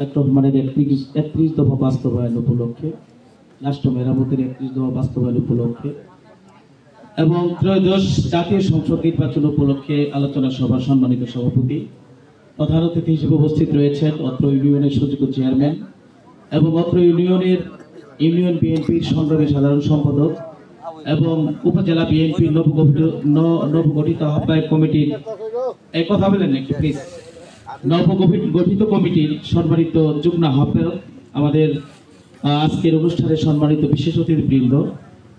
রহমানের ৩১ দফা বাস্তবায়ন উপলক্ষে, রাষ্ট্র মেরামতের ৩১ দফা বাস্তবায়ন উপলক্ষে এবং ত্রয়োদশ জাতীয় সংসদ নির্বাচন উপলক্ষে আলোচনা সভার সম্মানিত সভাপতি, প্রধান অতিথি হিসেবে উপস্থিত রয়েছেন অত্র ইউনিয়নের সুযোগ্য চেয়ারম্যান এবং অত্র ইউনিয়ন বিএনপির সংগ্রামী সাধারণ সম্পাদক এবং উপজেলা বিএনপির নবগঠিত আহ্বায়ক কমিটির কথা বলেন একটু প্লিজ, নবগঠিত কমিটির সম্মানিত যুগ্ম আহ্বায়ক, আমাদের আজকের অনুষ্ঠানের সম্মানিত বিশেষ অতিথিবৃন্দ,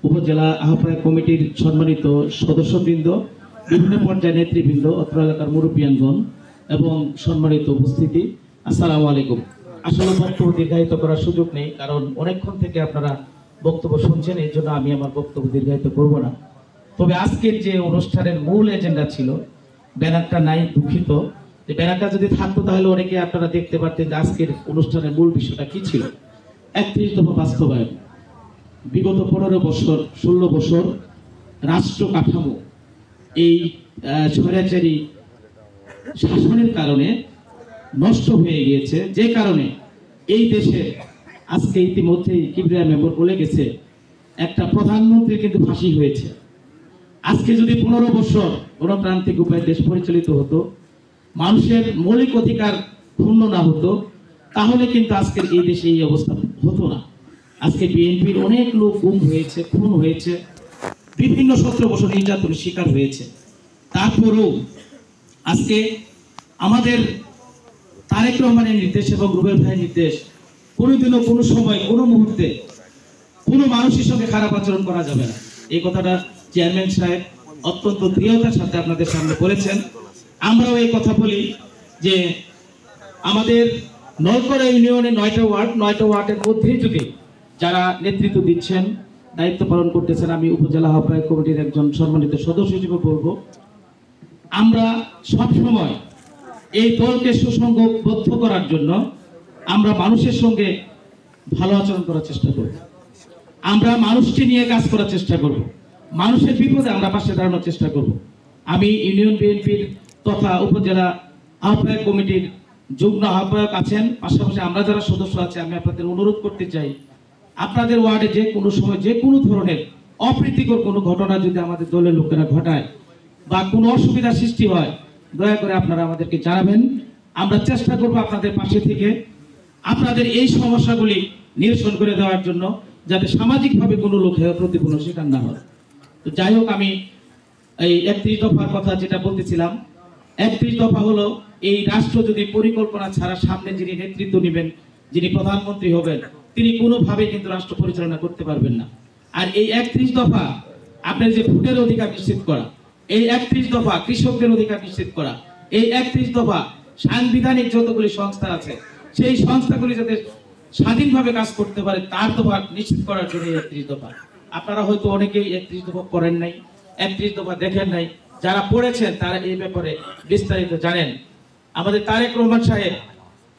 উপজেলা আহ্বায়ক কমিটির সম্মানিত সদস্যবৃন্দ, বিভিন্ন পর্যায়ের নেতৃবৃন্দ, অত্র এলাকার মুরব্বিয়ানগণ এবং সম্মানিত উপস্থিতি, আসসালামু আলাইকুম। আসলে বক্তব্য দীর্ঘায়িত করার সুযোগ নেই, কারণ অনেকক্ষণ থেকে আপনারা বক্তব্য শুনছেন, এই জন্য আমি আমার বক্তব্য দীর্ঘায়িত করব না। তবে আজকের যে অনুষ্ঠানের মূল এজেন্ডা ছিল, ব্যানারটা নাই, দুঃখিত। ব্যানারটা যদি থাকতো তাহলে অনেকে আপনারা দেখতে পারতেন যে আজকের অনুষ্ঠানের মূল বিষয়টা কি ছিল। ৩১ দফা বাস্তবায়ন। বিগত ১৫ বছর ১৬ বছর রাষ্ট্র কাঠামো এই স্বৈরাচারী শাসনের কারণে নষ্ট হয়ে গিয়েছে, যে কারণে এই দেশে আজকে ইতিমধ্যেই কিবরিয়া মেম্বার বলে গেছে, একটা প্রধানমন্ত্রী কিন্তু ফাঁসি হয়েছে। আজকে যদি ১৫ বছর গণতান্ত্রিক উপায়ে দেশ পরিচালিত হতো, মানুষের মৌলিক অধিকার ক্ষুণ্ণ না হতো, তাহলে কিন্তু আজকের এই দেশে এই অবস্থা হতো না। আজকে বিএনপির অনেক লোক গুম হয়েছে, খুন হয়েছে, বিভিন্ন ১৭ বছর নির্যাতনের শিকার হয়েছে। তারপরেও আজকে আমাদের তারেক রহমানের নির্দেশ এবং রুবেল ভাইয়ের নির্দেশ, কোনোদিনও কোনো সময় কোনো মুহূর্তে কোনো মানুষের সঙ্গে খারাপ আচরণ করা যাবে না। এই কথাটা চেয়ারম্যান সাহেব অত্যন্ত দৃঢ়তার সাথে আপনাদের সামনে বলেছেন। আমরাও এই কথা বলি যে আমাদের নলকড়া ইউনিয়নে ৯টা ওয়ার্ডের মধ্যে যদি যারা নেতৃত্ব দিচ্ছেন, দায়িত্ব পালন করতেছেন, আমি উপজেলা আহ্বায়ক কমিটির একজন সম্মানিত সদস্য হিসেবে বলবো, আমরা সব সময় এই দলকে সুসংগবদ্ধ করার জন্য আমরা মানুষের সঙ্গে ভালো আচরণ করার চেষ্টা করব। আমরা মানুষকে নিয়ে কাজ করার চেষ্টা করব। মানুষের বিপদে আমরা পাশে দাঁড়ানোর চেষ্টা করব। আমি ইউনিয়ন বিএনপির তথা উপজেলা আহ্বায়ক কমিটির যুগ্ম আহ্বায়ক আছেন, পাশাপাশি আমরা যারা সদস্য আছে, আমি আপনাদের অনুরোধ করতে চাই, আপনাদের ওয়ার্ডে যে কোনো সময় যে কোনো ধরনের অপ্রীতিকর কোনো ঘটনা যদি আমাদের দলের লোকেরা ঘটায় বা কোনো অসুবিধার সৃষ্টি হয়, দয়া করে আপনারা আমাদেরকে জানাবেন। আমরা চেষ্টা করব আপনাদের পাশে থেকে আপনাদের এই সমস্যাগুলি নিরসন করে দেওয়ার জন্য, যাতে সামাজিকভাবে কোনো লোক প্রতিপন্ন শিকার না হয়। তো যাই হোক, আমি এই ৩১ দফার কথা যেটা বলতেছিলাম, ৩১ দফা হলো এই রাষ্ট্র যদি পরিকল্পনা ছাড়া সামনে যিনি নেতৃত্ব নেবেন, যিনি প্রধানমন্ত্রী হবেন, তিনি কোনোভাবে কিন্তু রাষ্ট্র পরিচালনা করতে পারবেন না। আর এই ৩১ দফা আপনার যে ভোটের অধিকার নিশ্চিত করা, এই ৩১ দফা কৃষকদের অধিকার নিশ্চিত করা, এই ৩১ দফা সাংবিধানিক যতগুলি সংস্থা আছে সেই সংস্থাগুলি যাতে স্বাধীনভাবে কাজ করতে পারে তার দফা নিশ্চিত করার জন্য ৩১ দফা। আপনারা হয়তো অনেকেই ৩১ দফা করেন নাই, ৩১ দফা দেখেন নাই, যারা পড়েছেন তারা এই ব্যাপারে বিস্তারিত জানেন। আমাদের তারেক রহমান সাহেব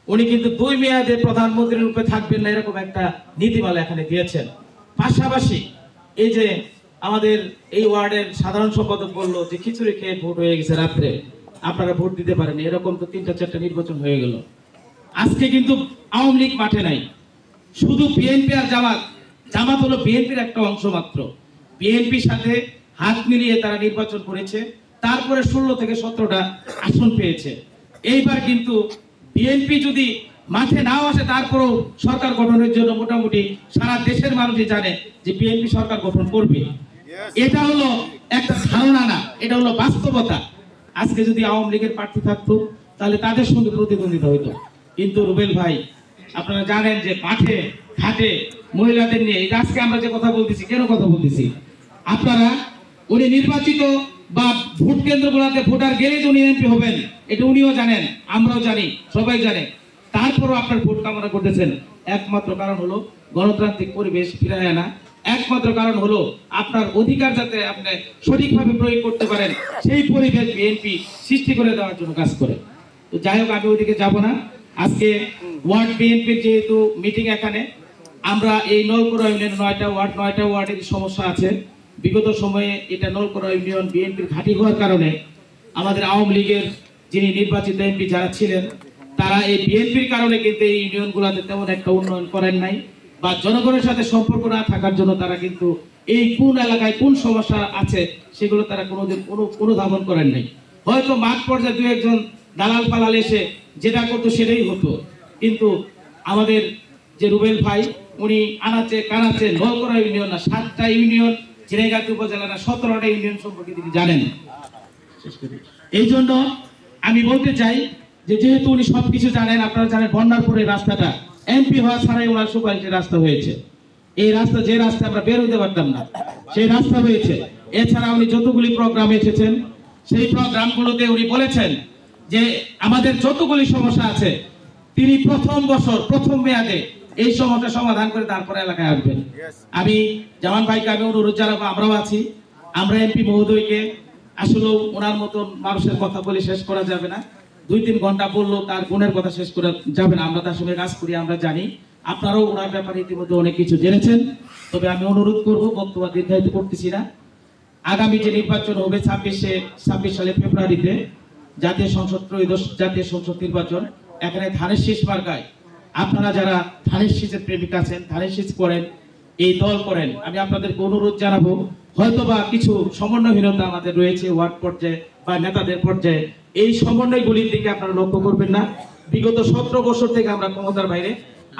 উনি কিন্তু ২ মেয়াদে প্রধানমন্ত্রীর রূপে থাকবেন না, এরকম একটা নীতিমালা এখানে দিয়েছেন। পাশাপাশি এই যে আমাদের এই ওয়ার্ডের সাধারণ সম্পাদক বললো যে খিচুড়ি খেয়ে ভোট হয়ে গেছে রাত্রে, আপনারা ভোট দিতে পারেন, এরকম তো ৩টা-৪টা নির্বাচন হয়ে গেল। আজকে কিন্তু আওয়ামী লীগ মাঠে নাই, শুধু বিএনপি আর জামাত হলো বিএনপির একটা অংশ মাত্র। বিএনপির সাথে হাত মিলিয়ে তারা নির্বাচন করেছে, তারপরে ১৬ থেকে ১৭টা আসন পেয়েছে। এইবার কিন্তু বিএনপি যদি মাঠে নাও আসে, তারপরেও সরকার গঠনের জন্য মোটামুটি সারা দেশের মানুষই জানে যে বিএনপি সরকার গঠন করবে। এটা হলো একটা ধারণা না, এটা হলো বাস্তবতা। আজকে যদি আওয়ামী লীগের প্রার্থী থাকতো তাহলে তাদের সঙ্গে প্রতিদ্বন্দ্বিতা হইতো, কিন্তু রুবেল ভাই আপনারা জানেন যে মাঠে ঘাটে মহিলাদের নিয়ে আজকে আমরা যে কথা বলতেছি, কেন কথা বলতেছি, আপনারা উনি নির্বাচিত বা ভোট কেন্দ্রগুলোতে ভোটার গেলেই উনি এমপি হবেন, এটা উনিও জানেন, আমরাও জানি, সবাই জানে। তারপরও আপনার ভোট কামনা করতেছেন, একমাত্র কারণ হলো গণতান্ত্রিক পরিবেশ ফিরায় আনা, একমাত্র কারণ হলো আপনার অধিকার যাতে আপনি সঠিকভাবে প্রয়োগ করতে পারেন সেই পরিবেশ বিএনপি সৃষ্টি করে দেওয়ার জন্য কাজ করে। তো যাই হোক, আমি ওইদিকে যাব না। আজকে ওয়ার্ড বিএনপির যেহেতু মিটিং, এখানে আমরা এই নলকড়া ইউনিয়ন ৯টা ওয়ার্ডের সমস্যা আছে। বিগত সময়ে এটা নলকড়া ইউনিয়ন বিএনপির ঘাঁটি হওয়ার কারণে আমাদের আওয়ামী লীগের যিনি নির্বাচিত এমপি যারা ছিলেন তারা এই বিএনপির কারণে কিন্তু এই ইউনিয়নগুলোতে তেমন একটা উন্নয়ন করেন নাই, বা জনগণের সাথে সম্পর্ক না থাকার জন্য তারা কিন্তু এই কোন এলাকায় কোন সমস্যা আছে সেগুলো তারা কোনোদিন অনুধাবন করেন নাই। হয়তো মাঠ পর্যায়ে দু একজন দালাল ফালাল এসে যেটা করতো সেটাই হতো, কিন্তু আমাদের যে রুবেল ভাই উনি আনাচে কানাচে নলকরা ইউনিয়ন না 7টা ইউনিয়ন, ঝিনাইগাতি উপজেলার 17টা ইউনিয়ন সম্পর্কে তিনি জানেন। এই জন্য আমি বলতে চাই যে যেহেতু উনি সবকিছু জানেন, আপনারা জানেন বন্যার পরে রাস্তাটা এমপি হওয়া ছাড়াই ওনার সুপারিশের রাস্তা হয়েছে। এই রাস্তা যে রাস্তা আমরা বের হতে পারতাম না সেই রাস্তা হয়েছে। এছাড়া উনি যতগুলি প্রোগ্রাম এসেছেন সেই প্রোগ্রামগুলোতে উনি বলেছেন যে আমাদের যতগুলি সমস্যা আছে তিনি প্রথম মেয়াদে এই সমস্যা সমাধান করে তারপরে এলাকায় আসবেন। আমি জামান ভাইকে আমি অনুরোধ জানাবো, আমরাও আছি, আমরা এমপি মহোদয়কে আসলে ওনার মতন মানুষের কথা বলে শেষ করা যাবে না, 2-3 ঘন্টা বললেও তার গুণের কথা শেষ করা যাবে না। আমরা তার সঙ্গে কাজ করি, আমরা জানি, আপনারাও ওনার ব্যাপারে ইতিমধ্যে অনেক কিছু জেনেছেন। তবে আমি অনুরোধ করবো, বক্তব্য দীর্ঘায়িত করতেছি না, আগামী যে নির্বাচন হবে 26 সালে ফেব্রুয়ারিতে জাতীয় সংসদ ত্রয়োদশ জাতীয় সংসদ নির্বাচন, এখানে ধানের শীষ মার্কায় আপনারা যারা ধানের শীষের প্রেমিক আছেন, ধানের শীষ করেন, এই দল করেন, আমি আপনাদেরকে অনুরোধ জানাবো, হয়তোবা কিছু সমন্বয়হীনতা আমাদের রয়েছে ওয়ার্ড পর্যায়ে বা নেতাদের পর্যায়ে, এই সমন্বয়গুলির দিকে আপনারা লক্ষ্য করবেন না। বিগত 17 বছর থেকে আমরা ক্ষমতার বাইরে,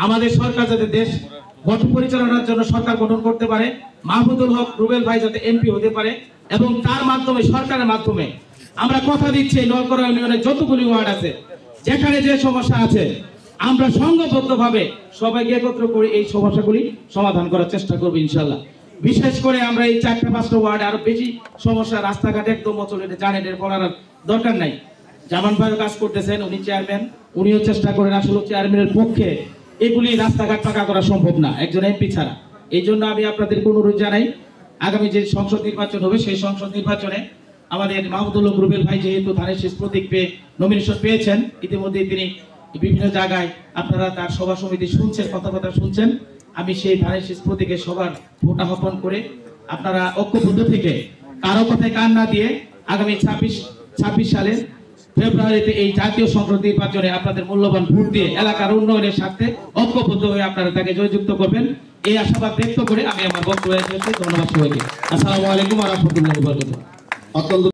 আমাদের সরকার যাতে দেশ পরিচালনার জন্য সরকার গঠন করতে পারে, মাহমুদুল হক রুবেল ভাই যাতে এমপি হতে পারে, এবং তার মাধ্যমে সরকারের মাধ্যমে আমরা কথা দিচ্ছি এই নলকরা ইউনিয়নের যতগুলি ওয়ার্ড আছে যেখানে যে সমস্যা আছে আমরা সংঘবদ্ধভাবে সবাইকে একত্র করে এই সমস্যাগুলি সমাধান করার চেষ্টা করবো ইনশাল্লাহ। বিশেষ করে আমরা এই 4-5টা ওয়ার্ডে আরো বেশি সমস্যা, রাস্তাঘাট একদম অচল, এটা জানেন, এর বলার দরকার নাই। জামান ভাইও কাজ করতেছেন, উনি চেয়ারম্যান, উনিও চেষ্টা করেন, আসলে চেয়ারম্যানের পক্ষে এগুলি রাস্তাঘাট পাকা করা সম্ভব না একজন এমপি ছাড়া। এই জন্য আমি আপনাদেরকে অনুরোধ জানাই, আগামী যে সংসদ নির্বাচন হবে সেই সংসদ নির্বাচনে আমাদের মাহমুদুল হক রুবেল ভাই যেহেতু ধানের শীষ প্রতীক পেয়ে নমিনেশন পেয়েছেন, ইতিমধ্যে তিনি বিভিন্ন জায়গায় আপনারা তার সভা সমিতি শুনছেন, কথাবার্তা শুনছেন, আমি সেই ধানের শীষ প্রতীকে সবার ভোট আহ্বান করে আপনারা ঐক্যবদ্ধ থেকে কারো কথায় কান না দিয়ে আগামী 26 সালে ফেব্রুয়ারিতে এই জাতীয় সংসদ নির্বাচনে আপনাদের মূল্যবান ভোট দিয়ে এলাকার উন্নয়নের স্বার্থে ঐক্যবদ্ধ হয়ে আপনারা তাকে জয়যুক্ত করবেন, এই আশাবাদ ব্যক্ত করে আমি আমার বক্তব্য শেষ করছি। ধন্যবাদ সবাইকে। আসসালামু আলাইকুম ওয়া রাহমাতুল্লাহি ওয়া বারাকাতুহু।